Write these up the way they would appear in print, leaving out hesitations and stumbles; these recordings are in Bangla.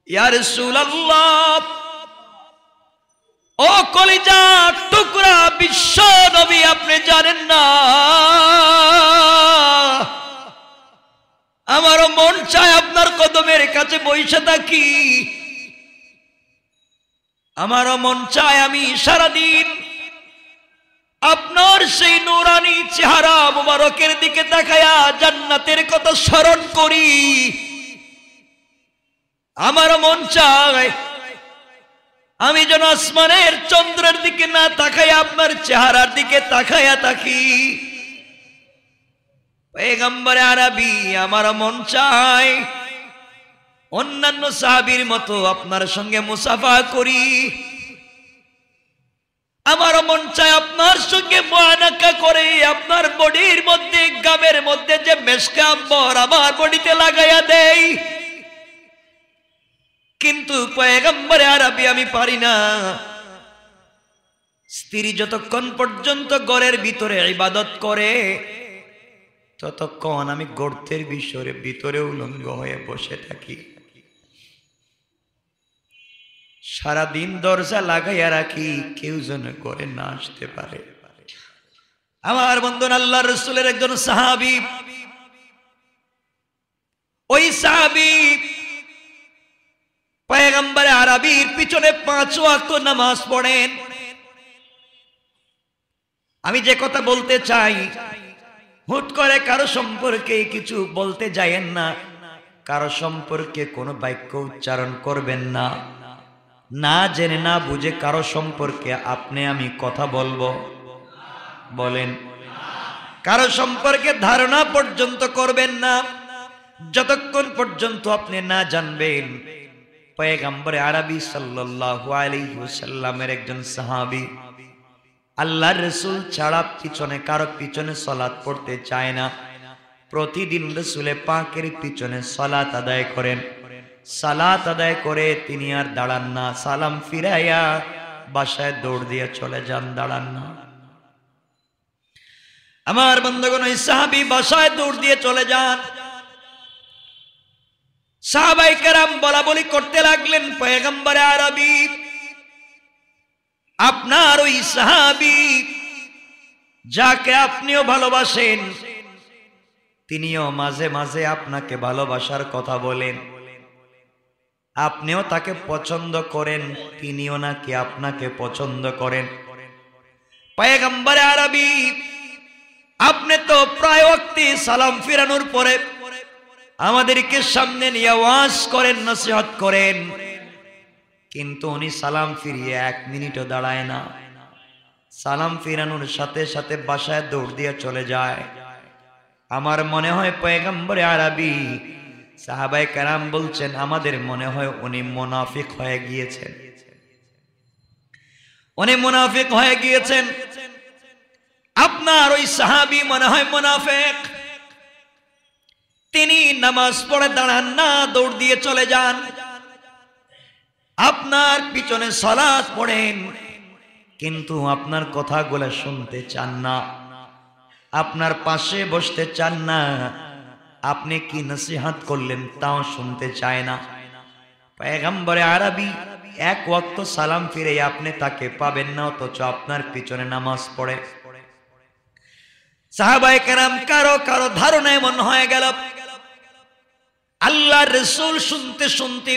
ইয়া রাসূলুল্লাহ, ও কলিজার টুকরা বিশ্ব নবী, আপনি জানেন না আমারও মন চায় আপনার কদমের কাছে বসে থাকি। আমারও মন চায় আমি সারাদিন আপনার সেই নূরানি চেহারা মুবারকের দিকে তাকায়া জান্নাতের কথা স্মরণ করি। আমারও মন চায় আমি যেন আসমানের চন্দ্রের দিকে না তাকায়া আপনার চেহারার দিকে তাকায়া থাকি। পয়গম্বরে আরবি, আমার মন চায় অন্যান্য সাহাবীর মতো আপনার সঙ্গে মুসাফা করি। আমার মন চায় আপনার সঙ্গে মুআনাকা করে আপনার বডির মধ্যে, গামের মধ্যে যে মেশকা আম্বর আমার বডিতে লাগাইয়া দেই। কিন্তু পয়গম্বরে আরবি আমি পারি না। স্ত্রী যতক্ষণ পর্যন্ত ঘরের ভিতরে ইবাদত করে ততক্ষণ আমি গর্তের ভিতরে উলঙ্গ হয়ে বসে থাকি। সারাদিন দরজা লাগাইয়া রাখি, কেউ যেন করে না আসতে পারে। আমার বন্ধুরা, আল্লাহর রাসূলের একজন সাহাবী, ওই সাহাবী পয়গম্বর আরবির পিছনে 5 ওয়াক্ত নামাজ পড়েন। আমি যে কথা বলতে চাই, হুট করে কারো সম্পর্কে কিছু বলতে যায়েন না, কারো সম্পর্কে কোনো বাক্য উচ্চারণ করবেন না। না জেনে না বুঝে কারো সম্পর্কে আপনি আমি কথা বলবো, বলেন? কারো সম্পর্কে ধারণা পর্যন্ত করবেন না যতক্ষণ পর্যন্ত আপনি না জানবেন পয়গম্বর আরবি সাল্লাল্লাহু আলাইহি ওয়াসাল্লামের একজন সাহাবী আল্লাহর রাসূল ছাড়া পিছনে কারো পিছনে সালাত পড়তে চায় না। প্রতিদিন রাসূলে পাকের পিছনে সালাত আদায় করেন। সালাত আদায় করে তিনি আর দাঁড়ান না, সালাম ফিরাইয়া বাসায় দৌড় দিয়ে চলে যান, দাঁড়ান না। আমার বন্ধুগণ, ওই সাহাবী বাসায় দৌড় দিয়ে চলে যান। সাহাবায়ে কেরাম বলা বলি করতে লাগলেন, পয়গম্বর আরবি, আপনার ওই সাহাবী যাকে আপনিও ভালোবাসেন তিনিও মাঝে মাঝে আপনাকে ভালোবাসার কথা বলেন, আপনিও তাকে পছন্দ করেন, তিনিও নাকি আপনাকে পছন্দ করেন। পয়গম্বর আরবি, আপনি তো প্রায় ওয়াক্তে সালাম ফিরানোর পরে আমাদেরকে সামনে নিয়ে ওয়াজ করেন, নসিহত করেন, কিন্তু উনি সালাম ফিরিয়ে 1 মিনিটও দাঁড়ায় না। সালাম ফিরানোর সাথে সাথে বাসায় দৌড় দিয়ে চলে যায়। আমার মনে হয় পয়গম্বর আরবি, সাহাবায়ে কেরাম বলছেন, আমাদের মনে হয় উনি মুনাফিক হয়ে গিয়েছেন, উনি মুনাফিক হয়ে গিয়েছেন। আপনার ওই সাহাবী মনে হয় মুনাফিক। তিনি নামাজ পড়ে দাঁড়ান না, দৌড় দিয়ে চলে যান। আপনার পিছনে সালাত পড়েন, কিন্তু আপনার কথাগুলো শুনতে চান না, আপনার পাশে বসতে চান না, আপনি কি নসিহত করলেন তাও শুনতে চায় না। পয়গম্বর আরবি 1 ওয়াক্ত সালাম ফিরে আপনি তাকে পাবেন না, অথচ আপনার পিছনে নামাজ পড়ে। সাহাবায়ে কেরাম কারো কারো ধারণা এমন হয়ে গেল। আল্লাহর রাসূল শুনতে শুনতে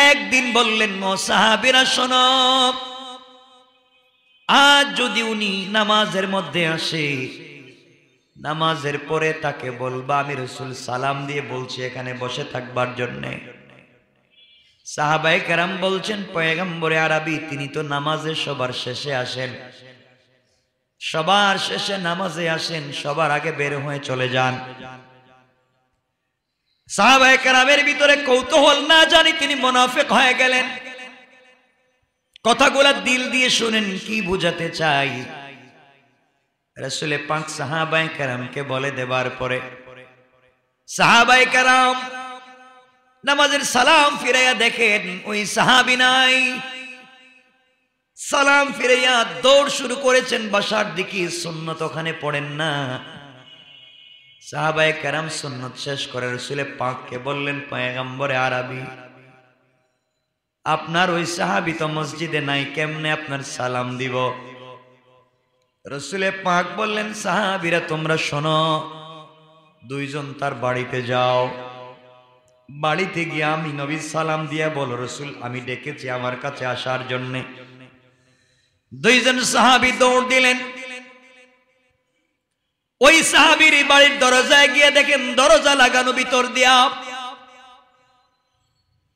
একদিন বললেন, ও সাহাবীরা শোনো, আজ যদি উনি নামাজের মধ্যে আসে, নামাজের পরে তাকে বলবা আমি রাসূল সালাম দিয়ে বলছি এখানে বসে থাকবার জন্য। সাহাবায়ে কেরাম বলছেন, পয়গম্বর আরবি তিনি তো নামাজে সবার শেষে আসেন, সবার শেষে নামাজে আসেন, সবার আগে বের হয়ে চলে যান। সাহাবায়ে কেরামের ভিতরে কৌতূহল, না জানি তিনি মুনাফিক হয়ে গেলেন। কথাগুলা দিল দিয়ে শুনেন, কি বুঝাতে চাই। রাসূল পাক সাহাবায়ে কেরামকে বলে দেবার পরে সাহাবায়ে কেরাম নামাজের সালাম ফিরাইয়া দেখেন ওই সাহাবী নাই। সালাম ফিরাইয়া দৌড় শুরু করেছেন বাসার দিকে। সুন্নত ওখানে পড়েন না। সাহাবায়ে কেরাম সুন্নত শেষ করে রাসূল পাককে বললেন, পয়গম্বর আরবি আপনার ওই সাহাবী তো মসজিদে নাই, কেমনে আপনার সালাম দিব? রাসূলে পাক বললেন, সাহাবীরা তোমরা শোনো, দুইজন তার বাড়িতে যাও, বাড়িতে গিয়ে আমি নবী সালাম দিয়া বলো, রাসূল আমি ডেকেছি আমার কাছে আসার জন্য। দুইজন সাহাবী দৌড় দিলেন, ওই সাহাবীর বাড়ির দরজায় গিয়ে দেখেন দরজা লাগানো, ভিতর দিয়া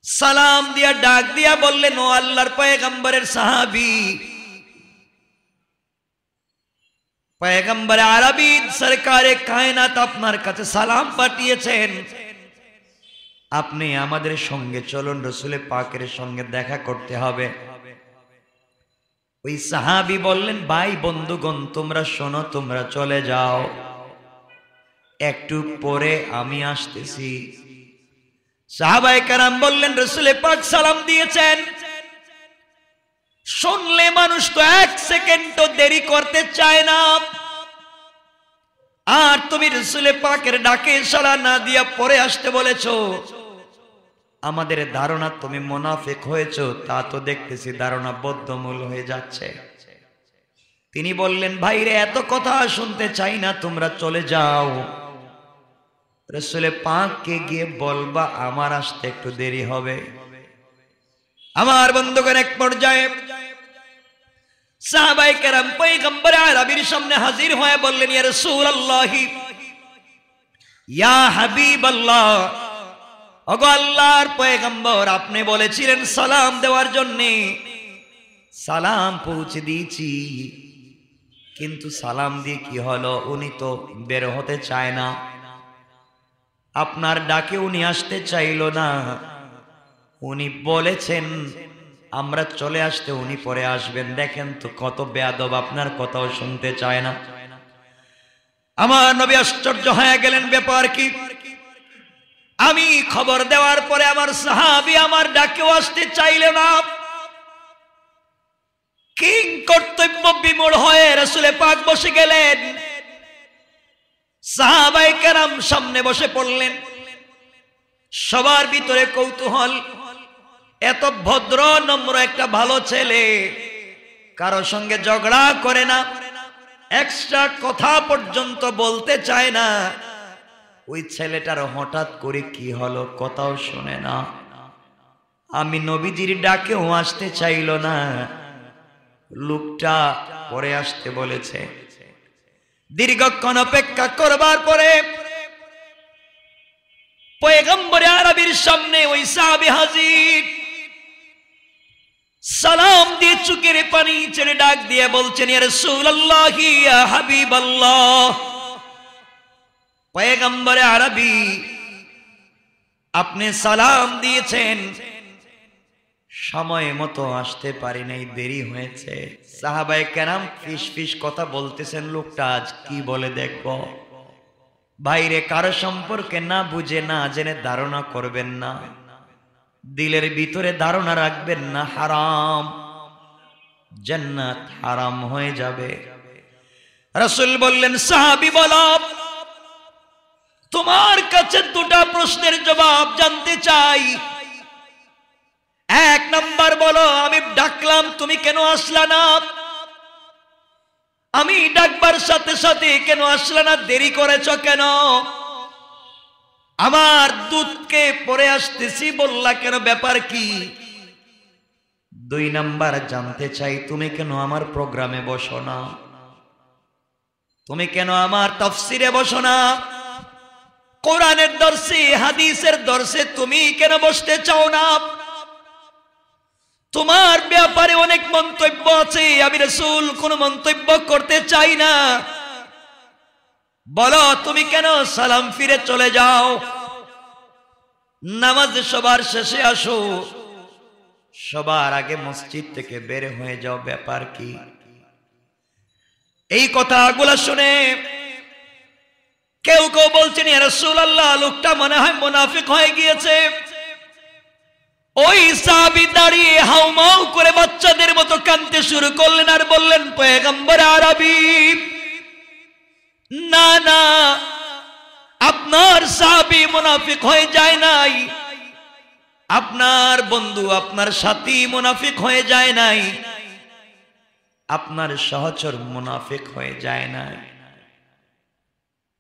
সালাম দিয়া ডাক দিয়া বললেন, ও আল্লাহর পয়গম্বরের সাহাবী, পয়গম্বর আরবি সরকারে কায়নাত আপনার কাছে সালাম পাঠিয়েছেন, আপনি আমাদের সঙ্গে চলুন, রাসূলে পাকের সঙ্গে দেখা করতে হবে। ওই সাহাবী বললেন, ভাই বন্ধুগণ তোমরা শোনো, তোমরা চলে যাও, একটু পরে আমি আসতেছি। সাহাবায়ে কেরাম বললেন, রাসূলে পাক সালাম দিয়েছেন, শুনলে মানুষ তো এক সেকেন্ডও দেরি করতে চায় না, আর তুমি রাসূলে পাকের ডাকে সাড়া না দিয়া পরে আসতে বলেছো। আমাদের ধারণা তুমি মুনাফিক হয়েছো, তা তো দেখতেছি ধারণা বদ্ধমূল হয়ে যাচ্ছে। তিনি বললেন, ভাইরে এত কথা শুনতে চাই না, তোমরা চলে যাও, রাসূলে পাককে গিয়ে বলবা আমার আসতে একটু দেরি হবে। আমার বন্ধুগণ, এক পর্যায়ে সাহাবায়ে কেরাম পয়গম্বর আরবির সামনে হাজির হয়ে বললেন, ইয়া রাসূলুল্লাহ, ইয়া হাবিবাল্লাহ, ওগো আল্লাহর পয়গম্বর, আপনি বলেছিলেন সালাম দেওয়ার জন্য, সালাম পৌঁছে দিয়েছি, কিন্তু সালাম দিয়ে কি হলো? উনি তো বের হতে চায় না, আপনার ডাকে উনি আসতে চাইল না, উনি বলেছেন আমরা চলে আসতে উনি পরে আসবেন। দেখেন তো কত বেয়াদব, আপনার কথাও শুনতে চায় না। আমার নবী আশ্চর্য হয়ে গেলেন, ব্যাপার কি? আমি খবর দেওয়ার পরে আমার সাহাবী আমার ডাকেও আসতে চাইল না। কিং কর্তব্য বিমূঢ় হয়ে রাসূলে পাক বসে গেলেন, সাহাবায়ে কেরাম সামনে বসে পড়লেন। সবার ভিতরে কৌতূহল, এত ভদ্র নম্র একটা ভালো ছেলে, কারো সঙ্গে ঝগড়া করে না, এক্সট্রা কথা পর্যন্ত বলতে চায় না, ওই ছেলেটার হঠাৎ করে কি হলো? কথাও শুনে না, আমি নবীজির ডাকেও আসতে চাইল না, লোকটা পরে আসতে বলেছে। দীর্ঘক্ষণ অপেক্ষা করবার পরে পয়গম্বর আরবির সামনে ওই সাহাবী হাজির। সালাম দিয়ে চোখের পানি ছেড়ে ডাক দিয়ে বলছেন, ইয়া রাসূলুল্লাহ, ইয়া হাবিবাল্লাহ, পয়গম্বর আরবি, আপনি সালাম দিয়েছেন, সময় মতো আসতে পারি নাই, দেরি হয়েছে। সাহাবায়ে কেরাম ফিস ফিস কথা বলতেছেন, লোকটা আজ কি বলে দেখব। বাইরে কারো সম্পর্কে না বুঝে না জেনে ধারণা করবেন না, দিলের ভিতরে ধারণা রাখবেন না, হারাম, জান্নাত হারাম হয়ে যাবে। রাসূল বললেন, সাহাবী বলো, তোমার কাছে দুটা প্রশ্নের জবাব জানতে চাই। এক নাম্বার বলো, আমি ডাকলাম তুমি কেন আসলা না? আমি ডাকবার সাথে সাথে কেন আসলা না? দেরি করেছ কেন? আমার দুধকে পরে আসতেছি বললা কেন, ব্যাপার কি? দুই নাম্বার জানতে চাই, তুমি কেন আমার প্রোগ্রামে বসো না? তুমি কেন আমার তাফসিরে বসো না? কোরআনের দর্শে, হাদিসের দর্শে তুমি কেন বসতে চাও না? তোমার ব্যাপারে অনেক মন্তব্য আছে, আমি রাসূল কোনো মন্তব্য করতে চাই না। বলো তুমি কেন সালাম ফিরে চলে যাও? নামাজ সবার শেষে আসো, সবার আগে মসজিদ থেকে বের হয়ে যাও, ব্যাপার কি? এই কথাগুলো শুনে কেউ কেউ বলছেন, ইয়া রাসূলুল্লাহ, লোকটা মনে হয় মুনাফিক হয়ে গিয়েছে। ওই সাহাবী দাঁড়িয়ে হাউমাউ করে বাচ্চাদের মতো কাঁদতে শুরু করলেন আর বললেন, পয়গম্বর আরবি, না না, আপনার সাহাবী মুনাফিক হয়ে যায় নাই, আপনার বন্ধু আপনার সাথী মুনাফিক হয়ে যায় নাই, আপনার সহচর মুনাফিক হয়ে যায় নাই।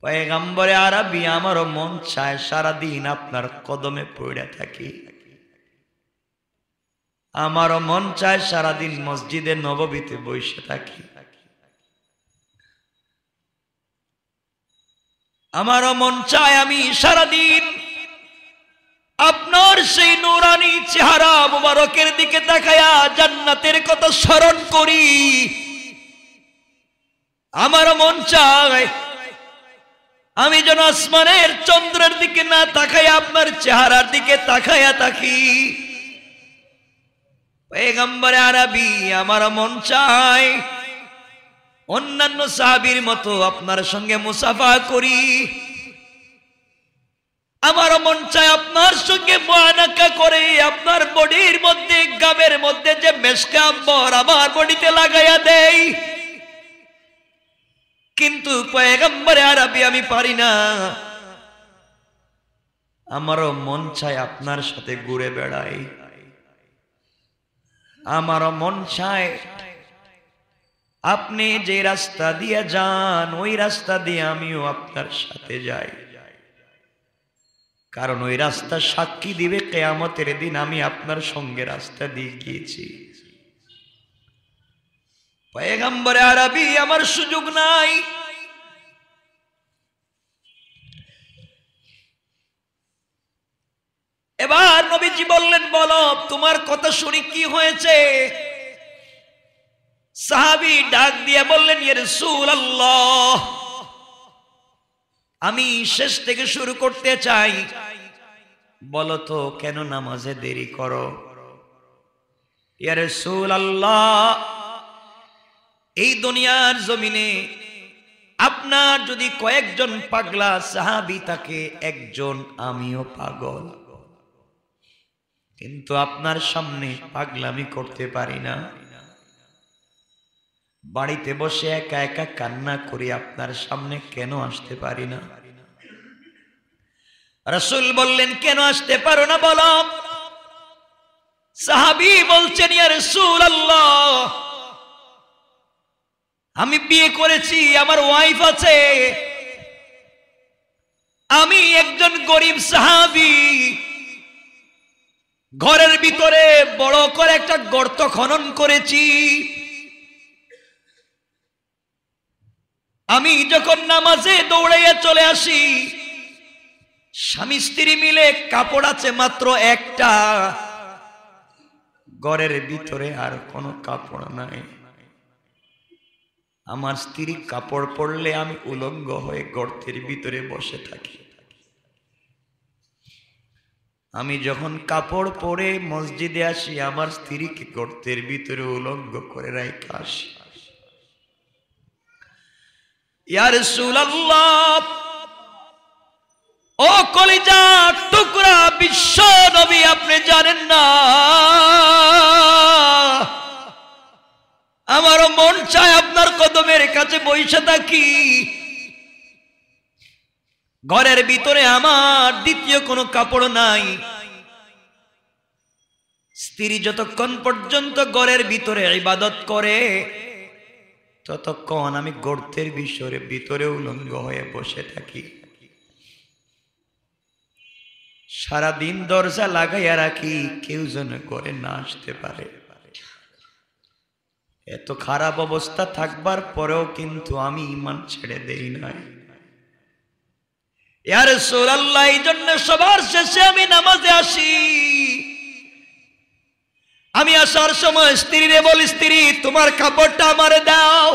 পয়গম্বরে আরবি আমারও মন চায় সারাদিন আপনার কদমে পড়ে থাকি, আমারও মন চায় সারাদিন মসজিদে নববীতে বসে থাকি, আমারও মন চায় আমি সারাদিন আপনার সেই নূরানি চেহারা মুবারকের দিকে তাকায়া জান্নাতের কথা স্মরণ করি। আমারও মন চায় আমি যেন আসমানের চন্দ্রের দিকে না তাকায়া আপনার চেহারার দিকে তাকায়া থাকি। পয়গম্বরে আরবি আমারও মন চায় অন্যান্য সাহাবীর মতো আপনার সঙ্গে মুসাফা করি, আমারও মন চায় আপনার সঙ্গে মুআনাকা করে আপনার বডির মধ্যে গাবের মধ্যে যে মেশকে আম্বর আমার বডিতে লাগাইয়া দেই, কিন্তু পয়গম্বরে আরবি আমি পারি না। আমারও মন চায় আপনার সাথে ঘুরে বেড়াই, আমারও মন চায় আপনি যে রাস্তা দিয়ে যান ওই রাস্তা দিয়ে আমিও আপনার সাথে যাই, কারণ ওই রাস্তা সাক্ষী দিবে কিয়ামতের দিন আমি আপনার সঙ্গে রাস্তা দিয়ে গিয়েছি। পয়গম্বরে আরবি আমার সুযোগ নাই, এবার নবীজি বললেন বলো তোমার কথা শুনি কি হয়েছে। সাহাবী ডাক দিয়ে বললেন ইয়া রাসূলুল্লাহ, আমি শেষ থেকে শুরু করতে চাই, বলো তো কেন নামাজে দেরি করো। ইয়া রাসূলুল্লাহ, এই দুনিয়ার জমিনে আপনার যদি কয়েকজন পাগলা সাহাবী থাকে একজন আমিও পাগল, কিন্তু আপনার সামনে পাগলামি করতে পারি না, বাড়িতে বসে একা একা কান্না করি, আপনার সামনে কেন আসতে পারি না। রাসূল বললেন কেন আসতে পারো না বলো। সাহাবী বলছেন ইয়া রাসূলুল্লাহ, আমি বিয়ে করেছি, আমার ওয়াইফ আছে, আমি একজন গরিব সাহাবী, ঘরের ভিতরে বড় করে একটা গর্ত খনন করেছি, আমি যখন নামাজে দৌড়াইয়া চলে আসি স্বামী স্ত্রী মিলে কাপড় আছে মাত্র একটা, ঘরের ভিতরে আর কোনো কাপড় নাই, আমার স্ত্রী কাপড় পরলে আমি উলঙ্গ হয়ে গর্তের ভিতরে বসে থাকি, আমি যখন কাপড় পরে মসজিদে আসি আমার স্ত্রীকে গর্তের ভিতরে উলঙ্গ করে রাখা আসি। ইয়া রাসূলুল্লাহ, ও কলিজার টুকরা বিশ্ব নবী, আপনি জানেন না আমারও মন চায় আপনার কদমের কাছে বসে থাকি, ঘরের ভিতরে আমার দ্বিতীয় কোনো কাপড় নাই, স্ত্রী যতক্ষণ পর্যন্ত ঘরের ভিতরে ইবাদত করে ততক্ষণ আমি গর্তের ভিতরে উলঙ্গ হয়ে বসে থাকি, সারাদিন দরজা লাগাইয়া রাখি কেউ যেন ঘরে না আসতে পারে। এত খারাপ অবস্থা থাকবার পরেও কিন্তু আমি ঈমান ছেড়ে দেই নাই। ইয়া রাসূলুল্লাহ, এই জন্য সবার শেষে আমি নামাজে আসি, আমি আসার সময় স্ত্রীরে বলি স্ত্রী তোমার কাপড়টা আমারে দাও,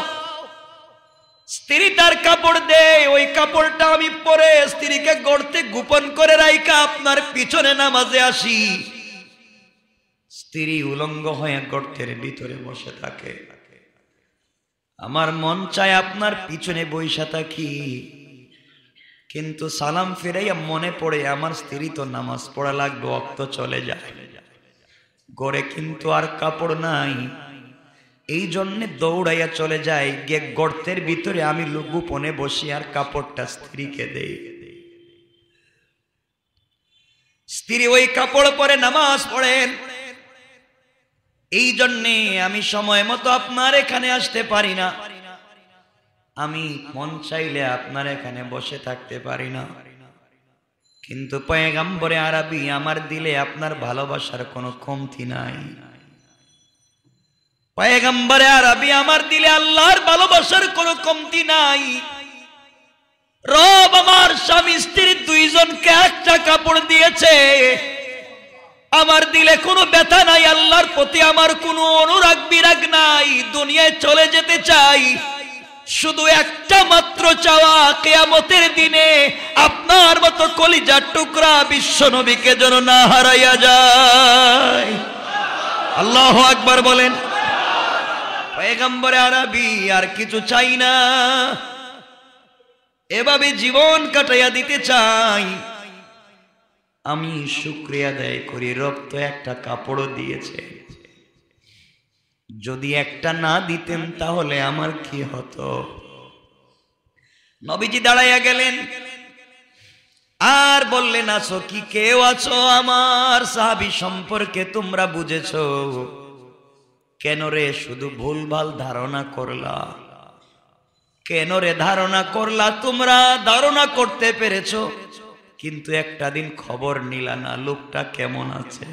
স্ত্রী তার কাপড় দেয়, ওই কাপড়টা আমি পরে স্ত্রীকে গর্তে গোপন করে রাইখা আপনার পিছনে নামাজে আসি, স্ত্রী উলঙ্গ হয়ে গর্তের ভিতরে বসে থাকে, আমার মন চায় আপনার পিছনে বইসা থাকি, কিন্তু সালাম ফিরাইয়া মনে পড়ে আমার স্ত্রী তো নামাজ পড়া লাগবে, ওয়াক্ত চলে যায়, ঘরে কিন্তু আর কাপড় নাই, এই জন্য দৌড়াইয়া চলে যায়, গিয়ে গর্তের ভিতরে আমি গোপনে বসি আর কাপড়টা স্ত্রীকে দেই। স্ত্রী ওই কাপড় পরে নামাজ পড়েন। এই জন্যে আমি সময় মতো আপনার এখানে আসতে পারি না, আমি মন চাইলে আপনার এখানে বসে থাকতে পারি না, কিন্তু পয়গম্বরে আরবি আমার দিলে আপনার ভালোবাসার কোনো কমতি নাই। পয়গম্বরে আরবি আমার দিলে আল্লাহর ভালোবাসার কোনো কমতি নাই। রব আমার স্বামী স্ত্রী দুইজনকে একটা কাপড় দিয়েছে, আমার দিলে কোনো ব্যথা নাই, আল্লাহর প্রতি আমার কোনো অনুরাগ বিরাগ নাই। দুনিয়ায় চলে যেতে চাই, শুধু একটা মাত্র চাওয়া, কিয়ামতের দিনে আপনার মতো কলিজার টুকরা বিশ্ব নবীকে যেন না হারাইয়া যায়। আল্লাহু আকবার বলেন। পয়গম্বরে আরবি আর কিছু চাই না, এভাবে জীবন কাটাইয়া দিতে চাই। আমি শুকরিয়া আদায় করি, রব তো একটা কাপড়ও দিয়েছে, যদি একটা না দিতেন তাহলে আমার কি হতো। নবীজি দাঁড়াইয়া গেলেন আর বললেন, আছো কি, কেউ আছো আমার সাহাবী সম্পর্কে তোমরা বুঝেছো? কেন রে শুধু ভুলভাল ধারণা করলা? কেন রে ধারণা করলা? তোমরা ধারণা করতে পেরেছো, কিন্তু একটা দিন খবর নিলা না লোকটা কেমন আছে,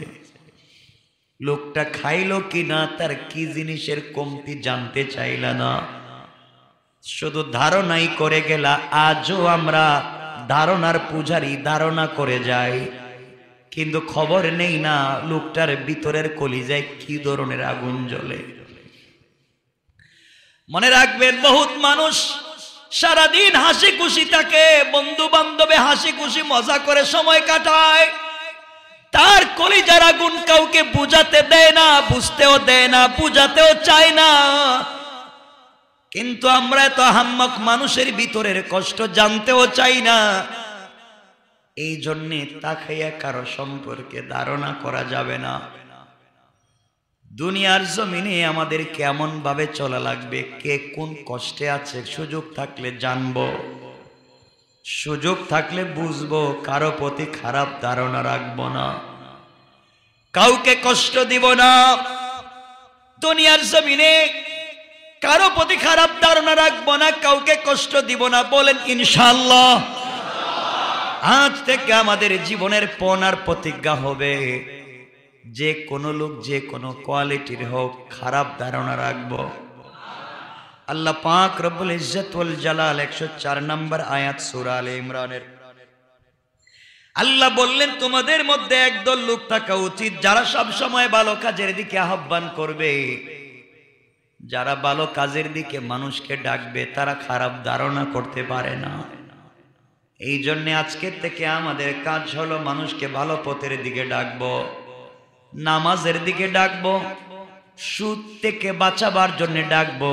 লোকটা খাইলো কিনা, তার কি জিনিসের কমতি জানতে চাইলা না, শুধু ধারণাই করে গেলা। আজও আমরা ধারণার পূজারি, ধারণা করে যাই, কিন্তু খবর নেই না লোকটার ভিতরের কলিজায় কি ধরনের আগুন জ্বলে। মনে রাখবেন, বহুত মানুষ সারাদিন হাসি খুশি থাকে, বন্ধু বান্ধবে হাসি খুশি মজা করে সময় কাটায়, তার কলিজার আগুন কাউকে বুঝাতে দেয় না, বুঝতেও দেয় না, বুঝাতেও চায় না। কিন্তু আমরা তো আহাম্মক, মানুষের ভিতরের কষ্ট জানতেও চাই না। এই জন্যে তাকাইয়া কারো সম্পর্কে ধারণা করা যাবে না। দুনিয়ার জমিনে আমাদের কেমন ভাবে চলা লাগবে, কে কোন কষ্টে আছে, সুযোগ থাকলে জানবো, সুযোগ থাকলে বুঝবো, কারো প্রতি খারাপ ধারণা রাখবো না, কাউকে কষ্ট দিব না। দুনিয়ার জমিনে কারো প্রতি খারাপ ধারণা রাখবো না, কাউকে কষ্ট দিব না। বলেন ইনশাআল্লাহ। আজ থেকে আমাদের জীবনের পণ আর প্রতিজ্ঞা হবে, যে কোনো লোক যে কোনো কোয়ালিটির হোক খারাপ ধারণা রাখবো। আল্লাহ পাক রব্বুল ইজ্জত ওয়াল জালাল 104 নম্বর আয়াত সূরা আলে ইমরানের আল্লাহ বললেন, তোমাদের মধ্যে একদল লোক থাকা উচিত যারা সব সময় ভালো কাজের দিকে আহ্বান করবে, যারা ভালো কাজের দিকে মানুষকে ডাকবে, তারা খারাপ ধারণা করতে পারে না। এই জন্য আজকের থেকে আমাদের কাজ হলো মানুষকে ভালো পথের দিকে ডাকবো, নামাজের দিকে ডাকবো, সুদ থেকে বাঁচাবার জন্য ডাকবো,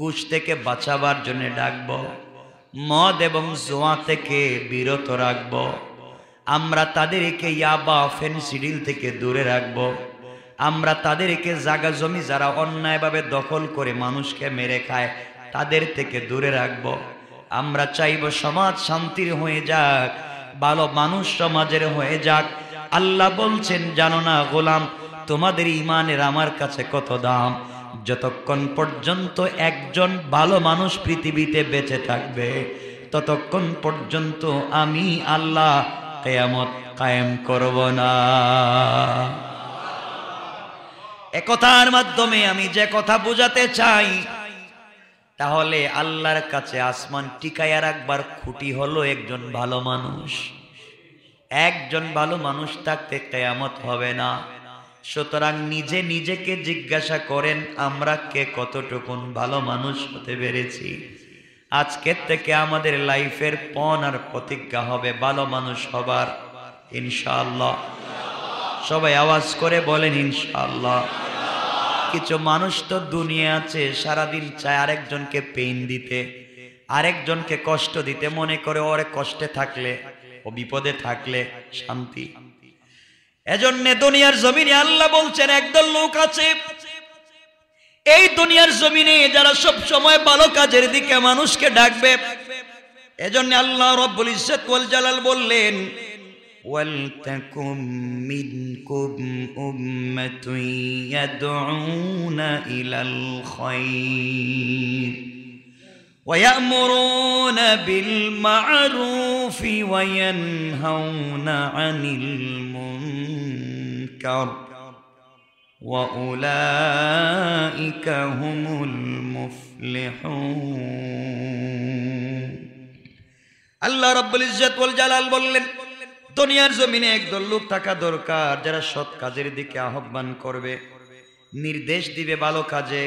ঘুষ থেকে বাঁচাবার জন্য ডাকবো, মদ এবং জুয়া থেকে বিরত রাখবো। আমরা তাদেরকে ইয়াবা ফেনসিডিল থেকে দূরে রাখবো। আমরা তাদেরকে জায়গা জমি যারা অন্যায়ভাবে দখল করে মানুষকে মেরে খায় তাদের থেকে দূরে রাখবো। আমরা চাইব সমাজ শান্তির হয়ে যাক, ভালো মানুষ সমাজের হয়ে যাক। আল্লাহ বলছেন, জানো না গোলাম, তোমাদের ঈমানের আমার কাছে কত দাম? যতক্ষণ পর্যন্ত একজন ভালো মানুষ পৃথিবীতে বেঁচে থাকবে, ততক্ষণ পর্যন্ত আমি আল্লাহ কিয়ামত কায়েম করব না। একথার মাধ্যমে আমি যে কথা বোঝাতে চাই, তাহলে আল্লাহর কাছে আসমান টিকায়া রাখবার খুঁটি হলো একজন ভালো মানুষ। একজন ভালো মানুষ থাকতে কিয়ামত হবে না। সুতরাং নিজে নিজেকে জিজ্ঞাসা করেন, আমরা কে কতটুকুন ভালো মানুষ হতে পেরেছি। আজকের থেকে আমাদের লাইফের পণ আর প্রতিজ্ঞা হবে ভালো মানুষ হবার, ইনশাআল্লাহ। সবাই আওয়াজ করে বলেন ইনশাআল্লাহ। কিছু মানুষ তো দুনিয়া আছে, সারাদিন চায় আরেকজনকে পেইন দিতে, আরেকজনকে কষ্ট দিতে, মনে করে ওরে কষ্টে থাকলে, ও বিপদে থাকলে শান্তি। এজন্য দুনিয়ার জমিনে আল্লাহ বলছেন, একদল লোক আছে এই দুনিয়ার জমিনে যারা সব সময় ভালো কাজের দিকে মানুষকে ডাকবে। এজন্য আল্লাহ রব্বুল ইজ্জত ওয়াল জালাল বললেন, ওয়ালতাকুম মিনকুম উম্মাতুন ইয়াদউনা ইলাল খায়র ويأمرون بالمعروف وينهون عن المنكر وأولئك هم المفلحون আল্লাহ রাব্বুল ইজ্জত ওয়াল জালাল বললেন দুনিয়ার জমিনে একদল লোক থাকা দরকার যারা সৎ কাজের দিকে আহ্বান করবে, নির্দেশ দিবে ভালো কাজে,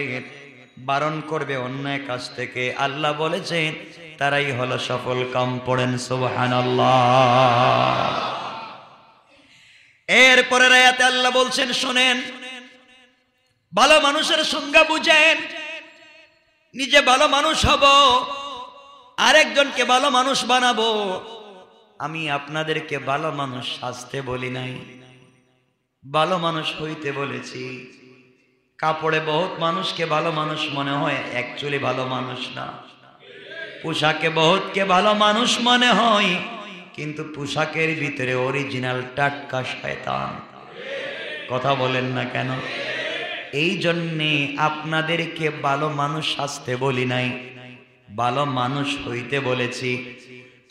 বারণ করবে অন্যায় কাজ থেকে। আল্লাহ বলেছেন তারাই হলো সফল কাম। পড়েন সুবহানাল্লাহ। এরপরের আয়াতে আল্লাহ বলছেন শোনেন, ভালো মানুষের সংজ্ঞা বুঝেন। নিজে ভালো মানুষ হব, আরেকজনকে ভালো মানুষ বানাবো। আমি আপনাদেরকে ভালো মানুষ সাজতে বলি নাই, ভালো মানুষ হইতে বলেছি। কাপড়ে বহুত মানুষকে ভালো মানুষ মনে হয়, অ্যাকচুয়ালি ভালো মানুষ না। পোশাকে বহুতকে ভালো মানুষ মনে হয়, কিন্তু পোশাকের ভিতরে অরিজিনাল টাটকা শয়তান। কথা বলেন না কেন? এই জন্যে আপনাদেরকে ভালো মানুষ সাজতে বলি নাই, ভালো মানুষ হইতে বলেছি।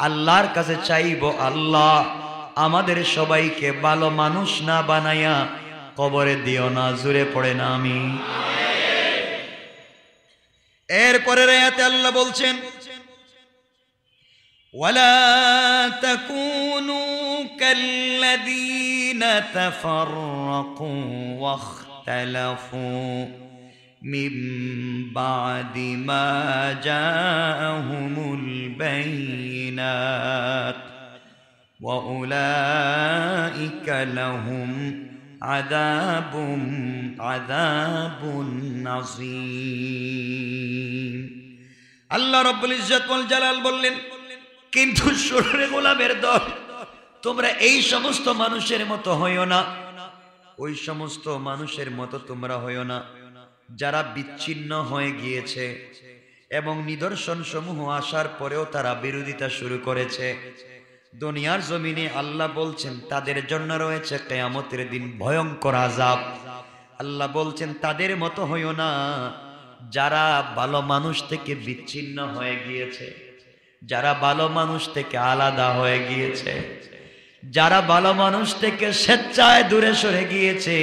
আল্লাহর কাছে চাইব, আল্লাহ আমাদের সবাইকে ভালো মানুষ না বানাইয়া কবরে দিও না। জুড়ে পড়ে না আমি। এরপরের আয়াতে আল্লাহ বলছেন ওয়ালা তাকুনু কাল্লাযীনা তাফাররাকু ওয়াখতালাফু মিন বা'দি মা জাআহুমুল বাইয়িনাত ওয়া উলাইকা লাহুম আযাবুন আযীম। আল্লাহ রাব্বুল ইজ্জত ওয়াল জালাল বললেন কিন্তু শরীরে গোলামের দল, তোমরা এই সমস্ত মানুষের মতো হইও না, ওই সমস্ত মানুষের মতো তোমরা হইও না যারা বিচ্ছিন্ন হয়ে গিয়েছে এবং নিদর্শন সমূহ আসার পরেও তারা বিরোধিতা শুরু করেছে। দুনিয়ার জমিনে আল্লাহ বলছেন তাদের জন্য রয়েছে কিয়ামতের দিন ভয়ঙ্কর আযাব। আল্লাহ বলছেন তাদের মতো হইও না যারা ভালো মানুষ থেকে বিচ্ছিন্ন হয়ে গিয়েছে, যারা ভালো মানুষ থেকে আলাদা হয়ে গিয়েছে, যারা ভালো মানুষ থেকে স্বেচ্ছায় দূরে সরে গিয়েছে,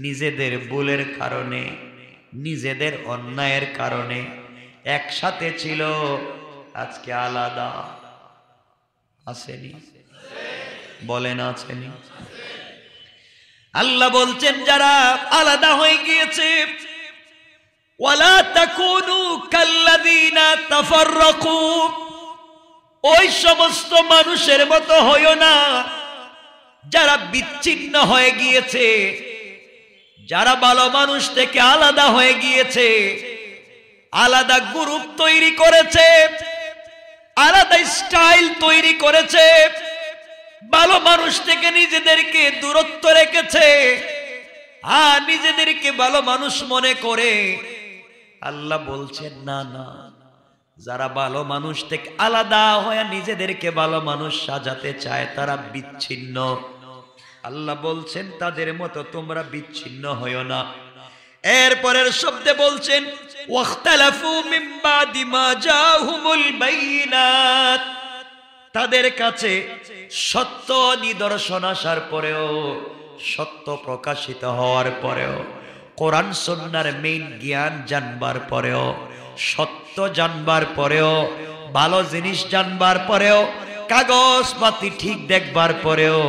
নিজেদের ভুলের কারণে, নিজেদের অন্যায়ের কারণে। একসাথে ছিল, আজকে আলাদা। আসেনি? বলেন আসেনি? আল্লাহ বলছেন যারা আলাদা হয়ে গিয়েছে, ওয়ালা তাকুনু কাল্লাযীনা তাফাররাকু, ওই সমস্ত মানুষের মতো হইও না যারা বিচ্ছিন্ন হয়ে গিয়েছে, যারা ভালো মানুষ থেকে আলাদা হয়ে গিয়েছে, আলাদা গ্রুপ তৈরি করেছে, আলাদা স্টাইল তৈরি করেছে, ভালো মানুষ থেকে নিজেদেরকে দূরত্ব রেখেছে, আর নিজেদেরকে ভালো মানুষ মনে করে। আল্লাহ বলছেন না না, যারা ভালো মানুষ থেকে আলাদা হয়ে নিজেদেরকে ভালো মানুষ সাজাতে চায় তারা বিচ্ছিন্ন। আল্লাহ বলছেন তাদের মতো তোমরা বিচ্ছিন্ন হইও না। এরপরের শব্দে বলছেন ওয়াখতালাফু মিন বাদি মা জাহুমুল বাইয়িনাত, তাদের কাছে সত্য নিদর্শন আসার পরেও, সত্য প্রকাশিত হওয়ার পরেও, কোরআন সুন্নাহর মেইন জ্ঞান জানবার পরেও, সত্য জানবার পরেও, ভালো জিনিস জানবার পরেও, কাগজ পাতি ঠিক দেখবার পরেও,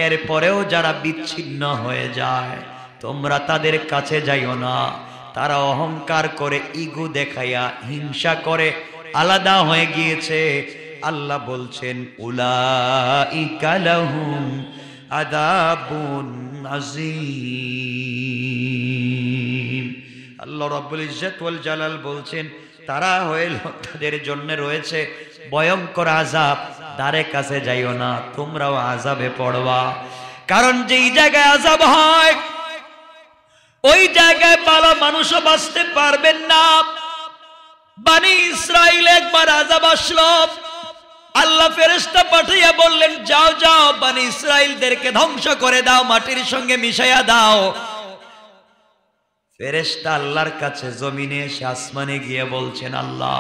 এরপরেও যারা বিচ্ছিন্ন হয়ে যায় তোমরা তাদের কাছে যাইও না। তারা অহংকার করে, ইগো দেখাইয়া, হিংসা করে আলাদা হয়ে গিয়েছে। আল্লাহ বলছেন উলাইকা লাহুম আযাবুন আযীম। আল্লাহ রাব্বুল ইজ্জত ওয়াল জালাল বলছেন তারা হইল, তাদের জন্য রয়েছে ভয়ঙ্কর আযাব। তাদের কাছে যাইও না, তোমরাও আযাবে পড়বা। কারণ যেই জায়গায় আযাব হয় ওই জায়গায় ভালো মানুষও বাঁচতে পারবেন না। বনি ইসরাইল একবার আযাব আসলো, আল্লাহ ফেরেশতা পাঠিয়ে বললেন, যাও যাও বনি ইসরাইলদেরকে ধ্বংস করে দাও, মাটির সঙ্গে মিশাইয়া দাও। ফেরেশতা আল্লাহর কাছে জমিনে এসে আসমানে গিয়ে বলছেন, আল্লাহ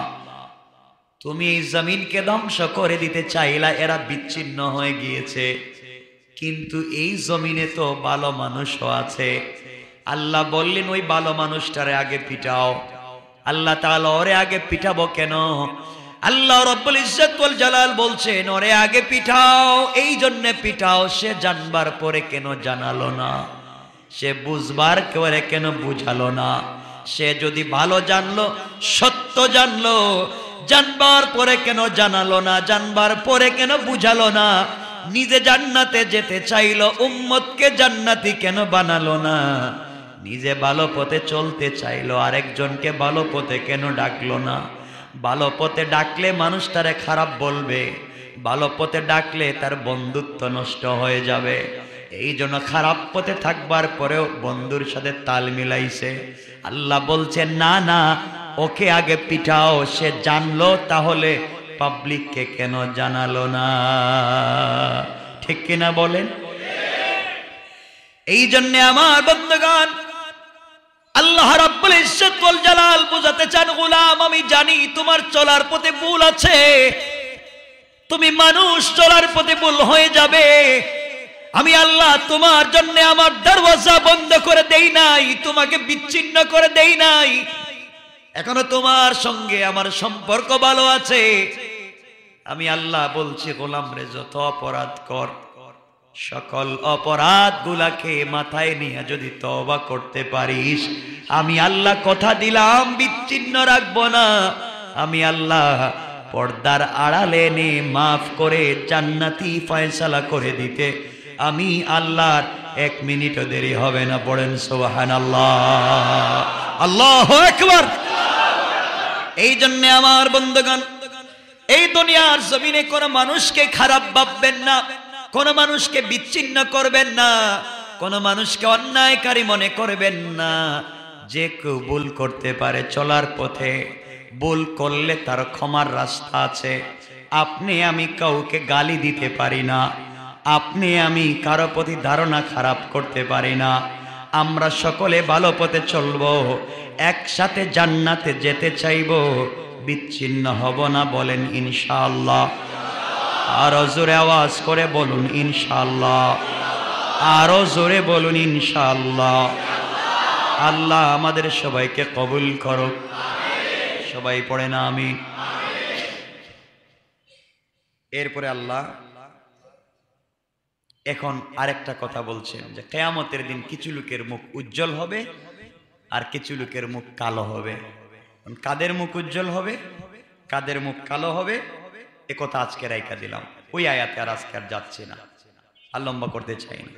তুমি এই জমিনকে ধ্বংস করে দিতে চাইলা, এরা বিচ্ছিন্ন হয়ে গিয়েছে, কিন্তু এই জমিনে তো ভালো মানুষও আছে। আল্লাহ বললেন, ওই ভালো মানুষটারে আগে পিটাও। আল্লাহ তাআলা ওরে আগে পিটাবো কেন? আল্লাহ রাব্বুল ইজ্জত ওয়াল জালাল বলছেন, ওরে আগে পিটাও এই জন্য পিটাও, সে জানবার পরে কেন জানালো না? সে বুঝবার পরে কেন বুঝালো না? সে যদি ভালো জানলো, সত্য জানলো, জানবার পরে কেন জানালো না? জানবার পরে কেন বুঝালো না? নিজে জান্নাতে যেতে চাইলো, উম্মতকে জান্নাতি কেন বানালো না? নিজে ভালো পথে চলতে চাইলো, আরেকজনকে ভালো পথে কেন ডাকলো না? ভালো পথে ডাকলে মানুষ তারে খারাপ বলবে, ভালো পথে ডাকলে তার বন্ধুত্ব নষ্ট হয়ে যাবে। এই জন্য খারাপ পথে থাকবার পরেও বন্ধুর সাথে তাল মিলাইছে। আল্লাহ বলছেন, না না, ওকে আগে পিটাও, সে জানলো, তাহলে পাবলিককে কেন জানালো না? ঠিক কিনা বলেন? এই জন্য আমার বন্ধুগণ, আল্লাহ রাব্বুল ইজ্জত ওয়াল জালাল বুঝাতে চান, গোলাম আমি জানি তোমার চলার পথে ভুল আছে, তুমি মানুষ, চলার পথে ভুল হয়ে যাবে। আমি আল্লাহ তোমার জন্য আমার দরওয়াজা বন্ধ করে দেই নাই, তোমাকে বিচ্ছিন্ন করে দেই নাই, এখনো তোমার সঙ্গে আমার সম্পর্ক ভালো আছে। আমি আল্লাহ বলছি, গোলাম রে যত অপরাধ কর, সকল অপরাধ গুলাকে মাথায় নিয়ে যদি তওবা করতে পারিস, আমি আল্লাহ কথা দিলাম বিচ্ছিন্ন রাখবো না। আমি আল্লাহ পর্দার আড়ালে নে মাফ করে জান্নাতি ফয়সালা করে দিতে আমি আল্লাহর 1 মিনিটও দেরি হবে না। পড়েন সুবহানাল্লাহ, আল্লাহু আকবার। এই জন্য আমার বন্ধুগণ, এই দুনিয়ার জমিনে কোন মানুষকে খারাপ ভাববেন না, কোন মানুষকে বিচ্ছিন্ন করবেন না, কোন মানুষকে অন্যায়কারী মনে করবেন না। যে কেউ ভুল করতে পারে চলার পথে, ভুল করলে তার ক্ষমার রাস্তা আছে। আপনি আমি কাউকে গালি দিতে পারি না, আপনি আমি কারো প্রতি ধারণা খারাপ করতে পারি না। আমরা সকলে ভালো পথে চলবো, একসাথে জান্নাতে যেতে চাইবো, বিচ্ছিন্ন হব না। বলেন ইনশাআল্লাহ। আরো জোরে আওয়াজ করে বলুন ইনশাআল্লাহ, আরো জোরে বলুন ইনশাআল্লাহ। আল্লাহ আমাদের সবাইকে কবুল করুক। সবাই পড়ে না আমিন। এরপরে আল্লাহ এখন আরেকটা কথা বলছেন যে কিয়ামতের দিন কিছু লোকের মুখ উজ্জ্বল হবে আর কিছু লোকের মুখ কালো হবে। কাদের মুখ উজ্জ্বল হবে, কাদের মুখ কালো হবে, এ কথা আজকে রাইখা দিলাম। ওই আয়াতে আর আজকে আর যাচ্ছি না, আর লম্বা করতে চাই না,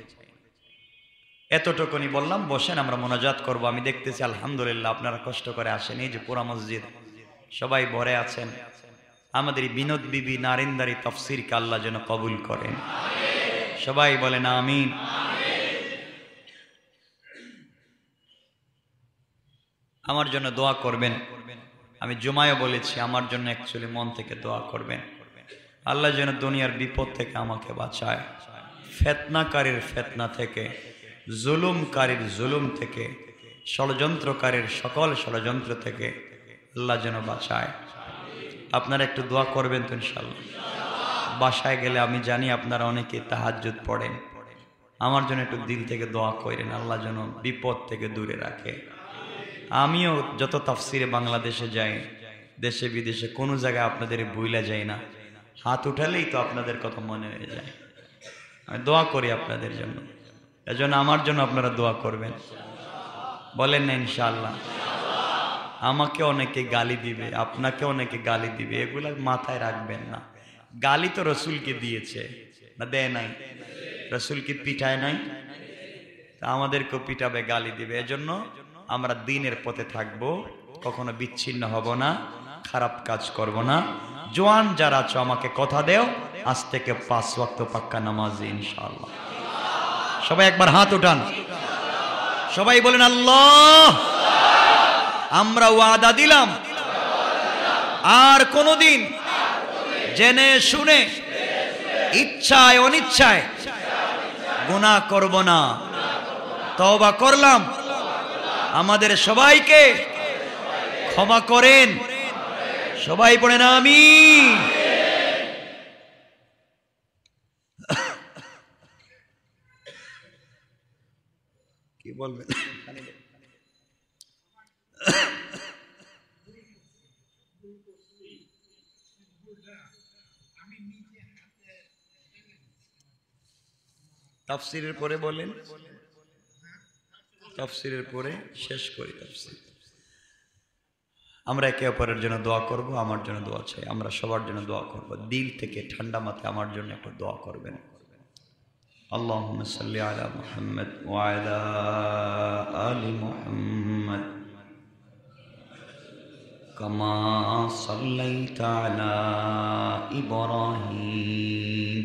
এতটুকুনি বললাম। বসেন, আমরা মোনাজাত করব। আমি দেখতেছি আলহামদুলিল্লাহ আপনারা কষ্ট করে আসেন, এই যে পুরা মসজিদ সবাই ভরে আছেন। আমাদের বিনোদ বিবি নারিন্দারি তাফসীরকে আল্লাহ যেন কবুল করেন। সবাই বলেন আমিন। আমার জন্য দোয়া করবেন। আমি জুমায়ও বলেছি, আমার জন্য অ্যাকচুয়ালি মন থেকে দোয়া করবেন। আল্লাহ যেন দুনিয়ার বিপদ থেকে আমাকে বাঁচায়, ফিতনাকারীর ফিতনা থেকে, জুলুমকারীর জুলুম থেকে, ষড়যন্ত্রকারীর সকল ষড়যন্ত্র থেকে আল্লাহ যেন বাঁচায়। আপনারা একটু দোয়া করবেন তো ইনশাআল্লাহ। বাসায় গেলে আমি জানি আপনারা অনেকে তাহাজ্জুদ পড়েন, আমার জন্য একটু দিল থেকে দোয়া করেন, আল্লাহ যেন বিপদ থেকে দূরে রাখে। আমিও যত তাফসিরে বাংলাদেশে যাই, দেশে বিদেশে কোনো জায়গায় আপনাদের ভুইলা যাই না, হাত উঠালেই তো আপনাদের কথা মনে হয়ে যায়। আমি দোয়া করি আপনাদের জন্য, এজন্য আমার জন্য আপনারা দোয়া করবেন। বলেন না ইনশাআল্লাহ। আমাকে অনেকে গালি দিবে, আপনাকে অনেকে গালি দিবে, এগুলা মাথায় রাখবেন না। গালি তো রসুলকে দিয়েছে না, দেয় নাই? রসুলকে পিঠায় নাই, তা আমাদেরকেও পিটাবে, গালি দিবে। এজন্য আমরা দিনের পথে থাকবো, কখনো বিচ্ছিন্ন হব না, খারাপ কাজ করব না। জওয়ান যারা আছো আমাকে কথা দেও, আজ থেকে 5 ওয়াক্ত পাক্কা নামাজি ইনশাআল্লাহ। সবাই একবার হাত উঠান, সবাই বলেন আল্লাহ। আমরা ওয়াদা দিলাম আর কোনদিন জেনে শুনে ইচ্ছায় অনিচ্ছায় গুনাহ করব না। তওবা করলাম, আমাদের সবাইকে ক্ষমা করেন। সবাই পড়েন আমিন। কি বলবেন? তাফসীরের পরে বলেন, তাফসীরের পরে শেষ করি তাফসীর। আমরা একে অপরের জন্য দোয়া করব, আমার জন্য দোয়া চাই, আমরা সবার জন্য দোয়া করব। দিল থেকে ঠান্ডা মাথায় আমার জন্য একটু দোয়া করবেন। اللهم صل على محمد وعلى آل محمد كما صليت على إبراهيم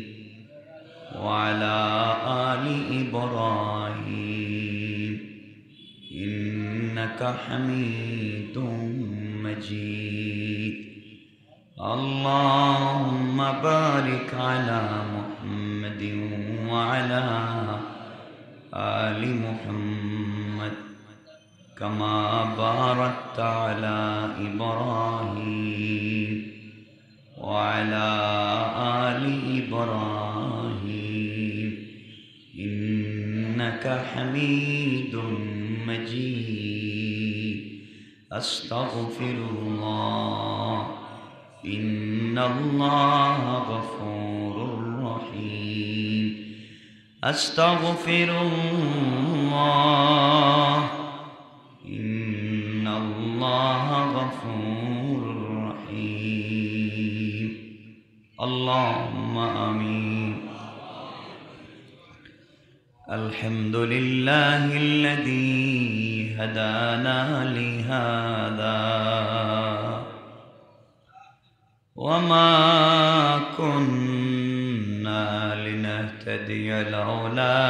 وعلى آل إبراهيم إنك حميد مجيد. اللهم بارك على محمد وعلى آل محمد كما باركت على إبراهيم وعلى آل إبراهيم إنك حميد مجيد. أستغفر الله إن الله غفور رحيم. أستغفر الله إن الله غفور رحيم. اللهم آمين. الحمد لله الذي هدانا لهذا وما كنا لنهتدي لولا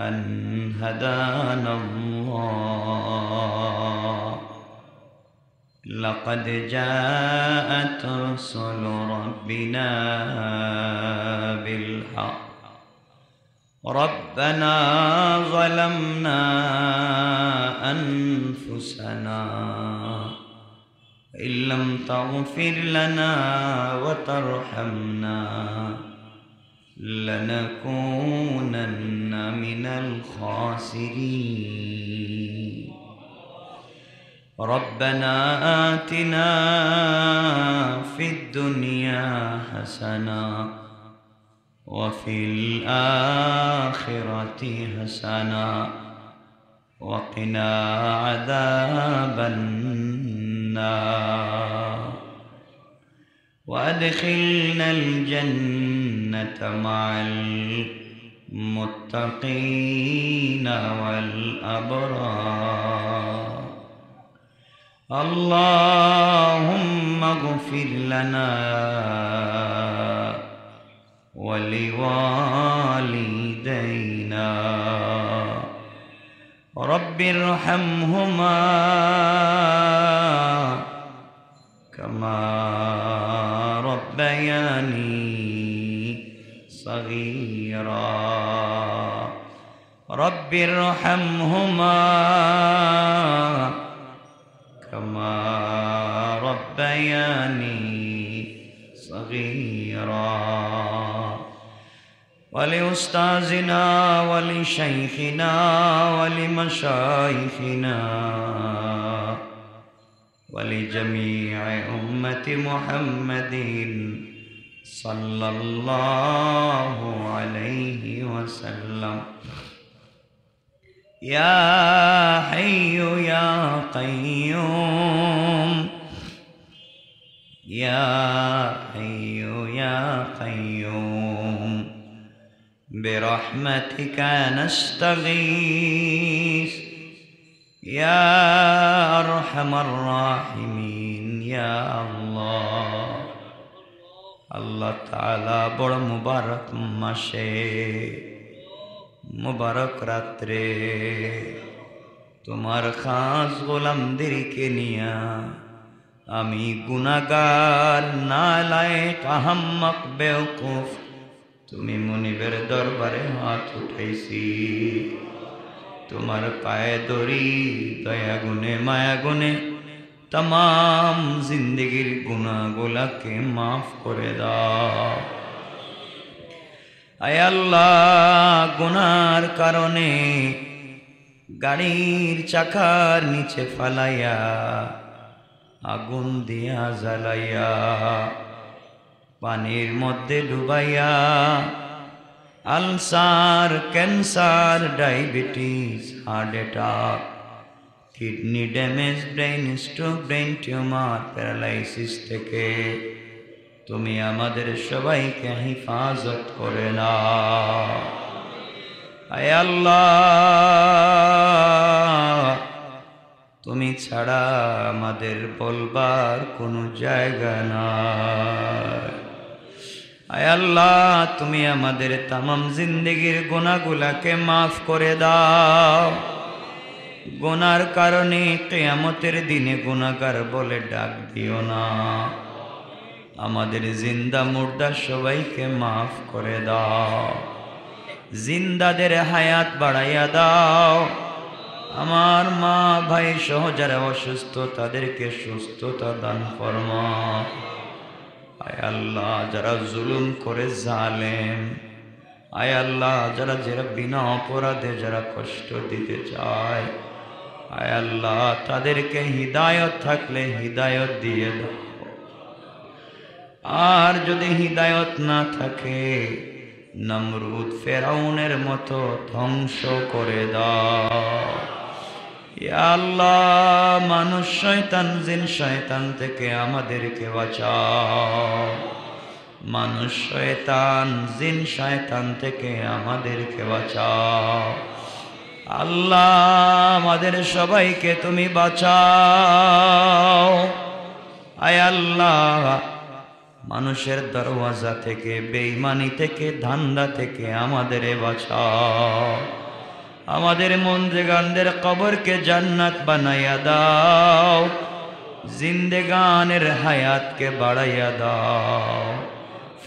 أن هدانا الله. لقد جاءت رسل ربنا بالحق. ربنا ظلمنا أنفسنا إن لم تغفر لنا وترحمنا لنكونن من الخاسرين. ربنا آتنا في الدنيا حسنة وفي الآخرة حسنة وقنا عذاب النار وأدخلنا الجنة مع المتقين والأبرار. اللهم اغفر لنا ولوالدينا رب ارحمهما كما ربياني صغيرا. رب ارحمهما كما ربياني صغيرا. ولأستاذنا ولشيخنا ولمشايخنا ولجميع أمة محمد صلى الله عليه وسلم. يا حي يا قيوم يا حي يا قيوم برحمتك نستغيث يا أرحم الراحمين يا الله. আল্লাহ তাআলা বড় মুবারক মাসে মুবারক রাত্রে তোমার খাস গোলামদেরকে নিয়া আমি গুনাহগার নালায়েক আহাম্মক বেওকুফ, তুমি মুনিবের দরবারে হাত উঠাইছি, তোমার পায়ে ধরি, দয়া গুনে মায়া গুনে तमाम जिंदगीर गुनाहগুলোকে মাফ করে দাও। আয় আল্লাহ, গুনার কারণে গাড়ির চাকার নিচে ফালাইয়া আগুন দিয়া জ্বালাইয়া পানির মধ্যে ডুবাইয়া ulcer, cancer, diabetes, heart attack, kidney damage, brain stroke, brain tumour, paralysis থেকে তুমি আমাদের সবাইকে হিফাজত করে নাও। আয় আল্লাহ, তুমি ছাড়া আমাদের বলবার কোনো জায়গা নাই। আয় আল্লাহ, তুমি আমাদের তামাম জিন্দেগির গুনাহগুলোকে মাফ করে দাও। গুনার কারণে কিয়ামতের দিনে গুনাহগার বলে ডাক দিও না। আমাদের জিন্দা মুর্দা সবাইকে মাফ করে দাও। জিন্দাদের হায়াত বাড়াইয়া দাও। আমার মা ভাই সহ যারা অসুস্থ তাদেরকে সুস্থতা দান ফরমাও। আয় আল্লাহ, যারা জুলুম করে জালেম, আয় আল্লাহ, যারা বিনা অপরাধে যারা কষ্ট দিতে চায়, আয় আল্লাহ, তাদেরকে হিদায়ত থাকলে হিদায়ত দিয়ে দাও। আর যদি হিদায়ত না থাকে, নমরুদ ফেরাউনের মতো ধ্বংস করে দাও। ইয়া আল্লাহ, মানুষ শয়তান জিন শয়তান থেকে আমাদেরকে বাঁচাও। মানুষ শয়তান জিন শয়তান থেকে আমাদেরকে বাঁচাও। আল্লাহ, আমাদের সবাইকে তুমি বাঁচাও। আয় আল্লাহ, মানুষের দরওয়াজা থেকে, বেঈমানি থেকে, ধান্দা থেকে আমাদের বাঁচাও। আমাদের মুনজিগানদের কবরকে জান্নাত বানাইয়া দাও। জিন্দেগানের হায়াতকে বাড়াইয়া দাও।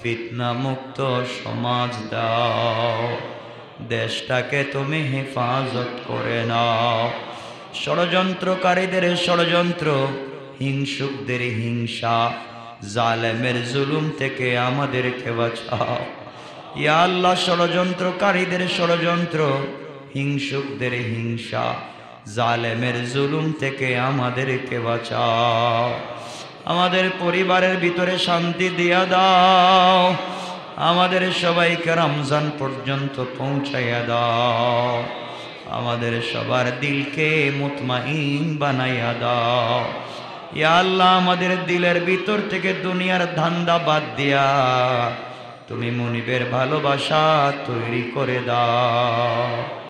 ফিতনা মুক্ত সমাজ দাও। দেশটাকে তুমি হেফাজত করে নাও। ষড়যন্ত্রকারীদের ষড়যন্ত্র, হিংসুকদের হিংসা, জালেমের জুলুম থেকে আমাদেরকে বাঁচাও। ইয়া আল্লাহ, ষড়যন্ত্রকারীদের ষড়যন্ত্র, হিংসুকদের হিংসা, জালেমের জুলুম থেকে আমাদেরকে বাঁচাও। আমাদের পরিবারের ভিতরে শান্তি দিয়া দাও। আমাদের সবাইকে রমজান পর্যন্ত পৌঁছাইয়া দাও। আমাদের সবার দিলকে মুতমাইন বানাইয়া দাও। ইয়া আল্লাহ, আমাদের দিলের ভিতর থেকে দুনিয়ার ধান্দা বাদ দিয়া তুমি মুনিবের ভালোবাসা তৈরি করে দাও।